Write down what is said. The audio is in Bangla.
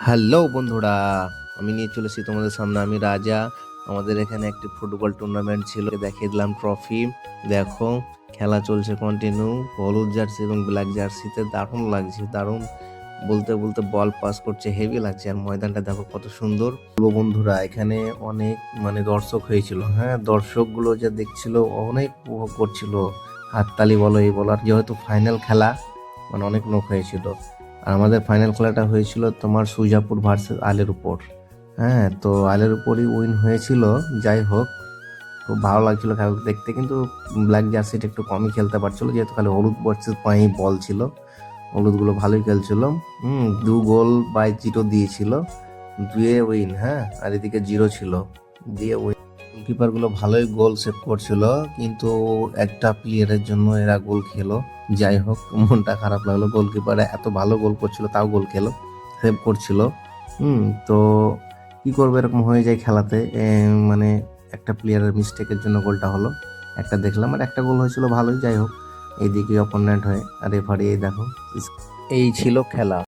হ্যালো বন্ধুরা, আমি নিয়ে চলেছি তোমাদের সামনে। আমি রাজা। আমাদের এখানে একটি ফুটবল টুর্নামেন্ট ছিল, দেখিয়ে দিলাম ট্রফি। দেখো, খেলা চলছে কন্টিনিউ। হলুদ জার্সি এবং ব্ল্যাক জার্সিতে দারুণ লাগছে, দারুণ। বলতে বলতে বল পাস করছে, হেভি লাগছে। আর ময়দানটা দেখো কত সুন্দর। বলবো বন্ধুরা, এখানে অনেক দর্শক হয়েছিল। হ্যাঁ, দর্শকগুলো যা দেখছিল অনেক উপভোগ করছিল। হাততালি বলো, এই বলো। আর যেহেতু ফাইনাল খেলা, অনেক লোক হয়েছিল। আর আমাদের ফাইনাল খেলাটা হয়েছিল তোমার সুজাপুর ভার্সেস আলের উপর। হ্যাঁ, তো আলের উপরই উইন হয়েছিল। যাই হোক, খুব ভালো লাগছিল খেলাটা দেখতে। কিন্তু ব্ল্যাক জার্সিটা একটু কমই খেলতে পারছিল, যেহেতু খালি হলুদ ভার্সেস পাই বল ছিল। হলুদগুলো ভালোই খেলছিল। 2 গোল বাই 0 দিয়েছিল, 2-এ উইন। হ্যাঁ, আর এদিকে 0 ছিল, দিয়ে উইন। গোলকিপার গুলো ভালোই গোল সেভ করছিল, কিন্তু একটা প্লেয়ারের জন্য এরা গোল খেলো। যাই হোক, মনটা খারাপ লাগলো। গোলকিপার এত ভালো গোল করছিল, তাও গোল খেলো, সেভ করছিল। তো কি করবে, এরকম হয়ে যায় খেলাতে। মানে একটা প্লেয়ারের মিস্টেকের জন্য গোলটা হলো। একটা দেখলাম, আর একটা গোল হয়েছিল ভালোই। যাই হোক, এইদিকে অপোনেন্ট হয়ে, আর রেফারি এই দেখো। এই ছিল খেলা।